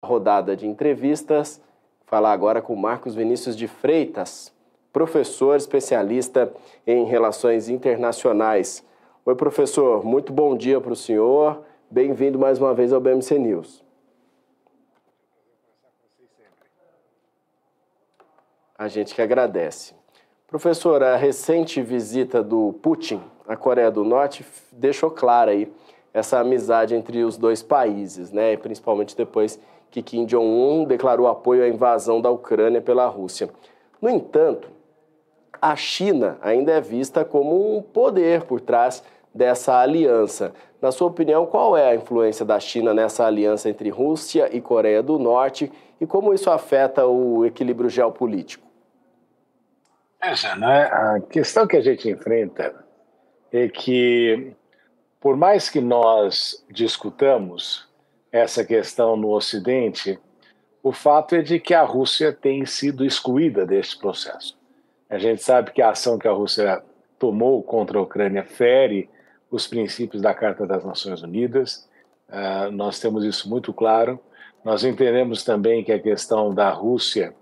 Rodada de entrevistas, falar agora com Marcos Vinícius de Freitas, professor especialista em relações internacionais. Oi, professor, muito bom dia para o senhor, bem-vindo mais uma vez ao BMC News. A gente que agradece. Professor, a recente visita do Putin à Coreia do Norte deixou clara aí essa amizade entre os dois países, né? Principalmente depois que Kim Jong-un declarou apoio à invasão da Ucrânia pela Rússia. No entanto, a China ainda é vista como um poder por trás dessa aliança. Na sua opinião, qual é a influência da China nessa aliança entre Rússia e Coreia do Norte e como isso afeta o equilíbrio geopolítico? Veja, né? A questão que a gente enfrenta é que, por mais que nós discutamos essa questão no Ocidente, o fato é de que a Rússia tem sido excluída deste processo. A gente sabe que a ação que a Rússia tomou contra a Ucrânia fere os princípios da Carta das Nações Unidas. Nós temos isso muito claro. Nós entendemos também que a questão da Rússia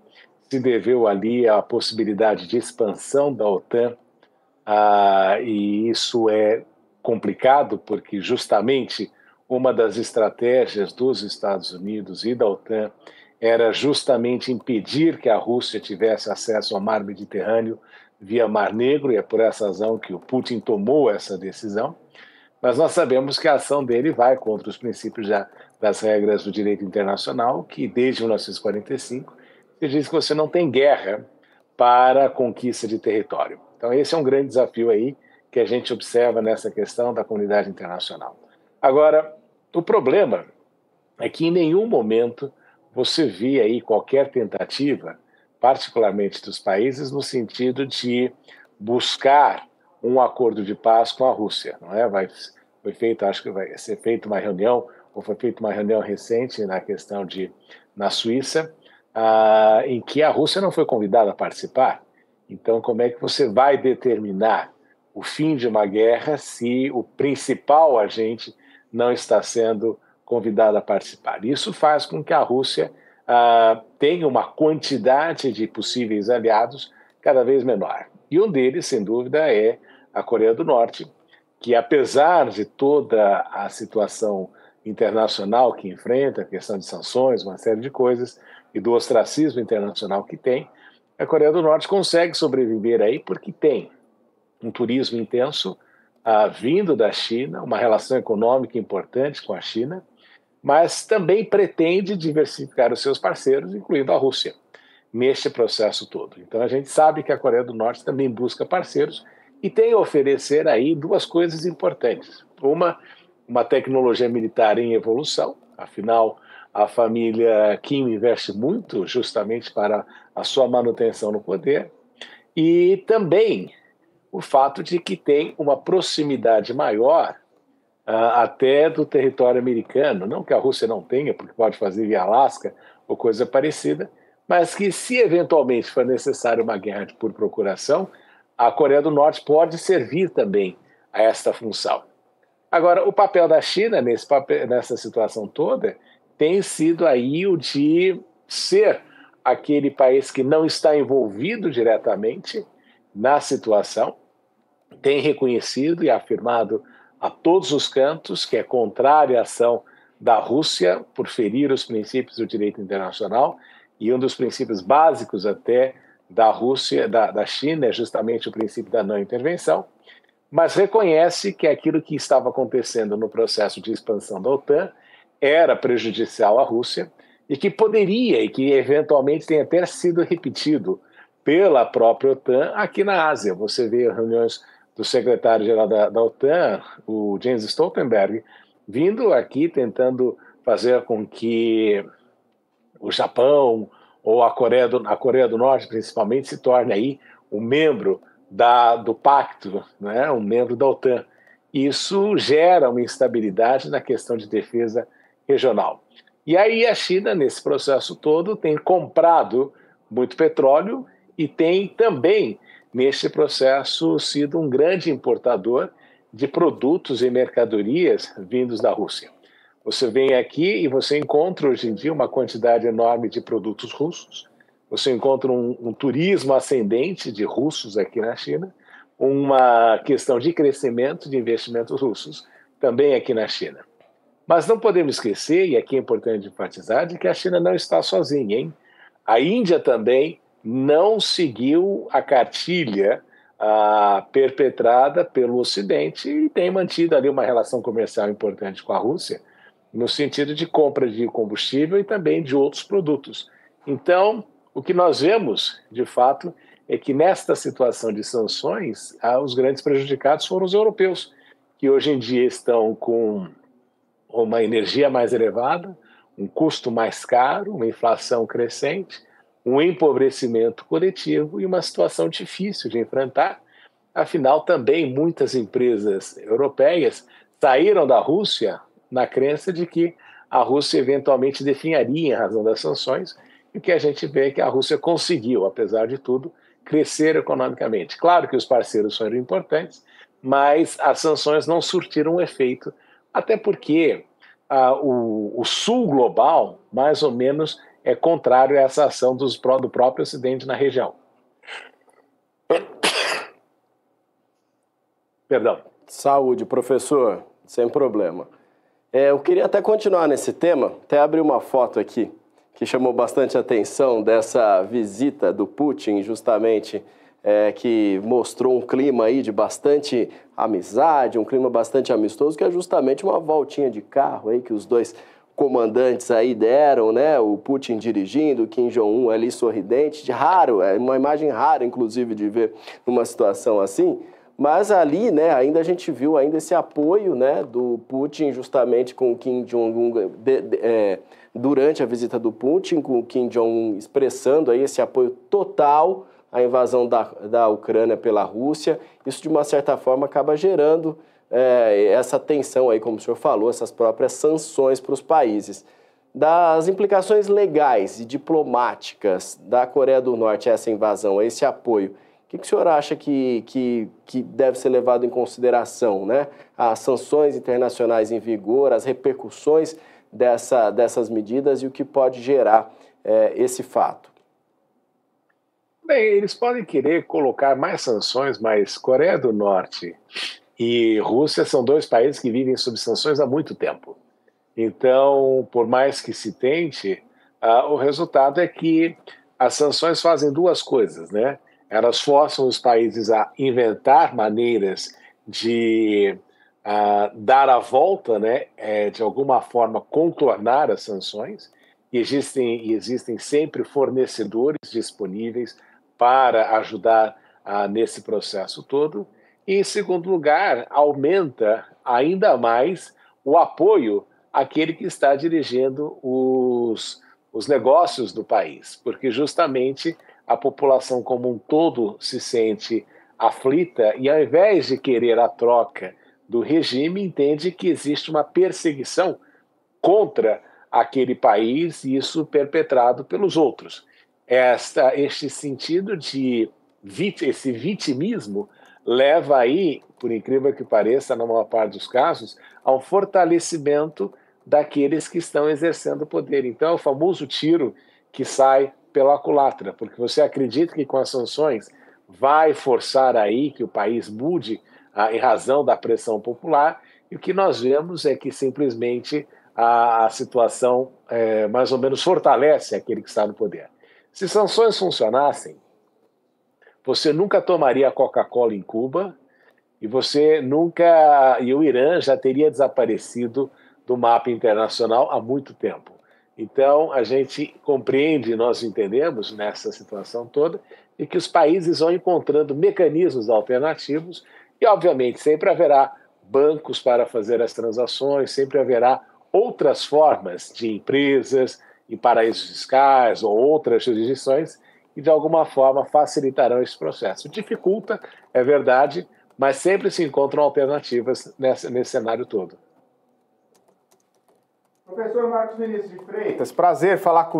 se deveu ali à possibilidade de expansão da OTAN, e isso é complicado porque justamente uma das estratégias dos Estados Unidos e da OTAN era justamente impedir que a Rússia tivesse acesso ao mar Mediterrâneo via Mar Negro, e é por essa razão que o Putin tomou essa decisão. Mas nós sabemos que a ação dele vai contra os princípios das regras do direito internacional, que desde 1945 se diz que você não tem guerra para a conquista de território. Então esse é um grande desafio aí que a gente observa nessa questão da comunidade internacional. Agora, o problema é que em nenhum momento você vê aí qualquer tentativa, particularmente dos países, no sentido de buscar um acordo de paz com a Rússia, não é? Foi feito, acho que vai ser feita uma reunião, ou foi feita uma reunião recente na Suíça, em que a Rússia não foi convidada a participar. Então, como é que você vai determinar o fim de uma guerra se o principal agente não está sendo convidado a participar? Isso faz com que a Rússia tenha uma quantidade de possíveis aliados cada vez menor. E um deles, sem dúvida, é a Coreia do Norte, que apesar de toda a situação internacional que enfrenta, a questão de sanções, uma série de coisas, e do ostracismo internacional que tem, a Coreia do Norte consegue sobreviver aí porque tem um turismo intenso vindo da China, uma relação econômica importante com a China, mas também pretende diversificar os seus parceiros, incluindo a Rússia, neste processo todo. Então a gente sabe que a Coreia do Norte também busca parceiros e tem a oferecer aí duas coisas importantes. Uma tecnologia militar em evolução, afinal, a família Kim investe muito justamente para a sua manutenção no poder, e também o fato de que tem uma proximidade maior até do território americano, não que a Rússia não tenha, porque pode fazer via Alasca ou coisa parecida, mas que se eventualmente for necessário uma guerra por procuração, a Coreia do Norte pode servir também a esta função. Agora, o papel da China nessa situação toda tem sido aí o de ser aquele país que não está envolvido diretamente na situação, tem reconhecido e afirmado a todos os cantos que é contrária à ação da Rússia por ferir os princípios do direito internacional, e um dos princípios básicos até da Rússia, da China, é justamente o princípio da não intervenção, mas reconhece que aquilo que estava acontecendo no processo de expansão da OTAN era prejudicial à Rússia e que poderia, e que eventualmente tenha até sido repetido pela própria OTAN aqui na Ásia. Você vê reuniões do secretário-geral da OTAN, o Jens Stoltenberg, vindo aqui tentando fazer com que o Japão ou a Coreia do Norte, principalmente, se torne aí um membro do pacto, né? Um membro da OTAN. Isso gera uma instabilidade na questão de defesa regional. E aí a China, nesse processo todo, tem comprado muito petróleo e tem também, neste processo, sido um grande importador de produtos e mercadorias vindos da Rússia. Você vem aqui e você encontra hoje em dia uma quantidade enorme de produtos russos, você encontra um turismo ascendente de russos aqui na China, uma questão de crescimento de investimentos russos também aqui na China. Mas não podemos esquecer, e aqui é importante enfatizar, de que a China não está sozinha, hein? A Índia também não seguiu a cartilha perpetrada pelo Ocidente e tem mantido ali uma relação comercial importante com a Rússia, no sentido de compra de combustível e também de outros produtos. Então, o que nós vemos, de fato, é que nesta situação de sanções, os grandes prejudicados foram os europeus, que hoje em dia estão com uma energia mais elevada, um custo mais caro, uma inflação crescente, um empobrecimento coletivo e uma situação difícil de enfrentar. Afinal, também muitas empresas europeias saíram da Rússia na crença de que a Rússia eventualmente definharia em razão das sanções, e o que a gente vê é que a Rússia conseguiu, apesar de tudo, crescer economicamente. Claro que os parceiros foram importantes, mas as sanções não surtiram um efeito, até porque o sul global, mais ou menos, é contrário a essa ação do próprio Ocidente na região. Perdão. Saúde, professor, sem problema. Eu queria até continuar nesse tema, até abrir uma foto aqui, que chamou bastante atenção dessa visita do Putin, justamente, que mostrou um clima aí de bastante amizade, um clima bastante amistoso, que é justamente uma voltinha de carro aí que os dois comandantes aí deram, né? O Putin dirigindo, o Kim Jong-un ali sorridente, raro, é uma imagem rara, inclusive, de ver numa situação assim. Mas ali, né, ainda a gente viu ainda esse apoio, né, do Putin justamente com o Kim Jong-un durante a visita do Putin, com o Kim Jong-un expressando aí esse apoio total à invasão da Ucrânia pela Rússia. Isso, de uma certa forma, acaba gerando essa tensão aí, como o senhor falou, essas próprias sanções para os países. Das implicações legais e diplomáticas da Coreia do Norte a essa invasão, a esse apoio, o que o senhor acha que deve ser levado em consideração, né? As sanções internacionais em vigor, as repercussões dessas medidas e o que pode gerar esse fato? Bem, eles podem querer colocar mais sanções, mas Coreia do Norte e Rússia são dois países que vivem sob sanções há muito tempo. Então, por mais que se tente, o resultado é que as sanções fazem duas coisas, né? Elas forçam os países a inventar maneiras de dar a volta, né, de alguma forma contornar as sanções, e existem sempre fornecedores disponíveis para ajudar nesse processo todo. E, em segundo lugar, aumenta ainda mais o apoio àquele que está dirigindo os negócios do país, porque justamente a população como um todo se sente aflita e, ao invés de querer a troca do regime, entende que existe uma perseguição contra aquele país, e isso perpetrado pelos outros. Este sentido esse vitimismo leva aí, por incrível que pareça, na maior parte dos casos, ao fortalecimento daqueles que estão exercendo o poder. Então, é o famoso tiro que sai pela culatra, porque você acredita que com as sanções vai forçar aí que o país mude em razão da pressão popular, e o que nós vemos é que simplesmente a situação mais ou menos fortalece aquele que está no poder. Se sanções funcionassem, você nunca tomaria Coca-Cola em Cuba e o Irã já teria desaparecido do mapa internacional há muito tempo. Então, a gente compreende, nós entendemos nessa situação toda, e que os países vão encontrando mecanismos alternativos e, obviamente, sempre haverá bancos para fazer as transações, sempre haverá outras formas de empresas em paraísos fiscais ou outras jurisdições que, de alguma forma, facilitarão esse processo. Dificulta, é verdade, mas sempre se encontram alternativas nesse cenário todo. Professor Marcos Vinícius de Freitas, prazer falar com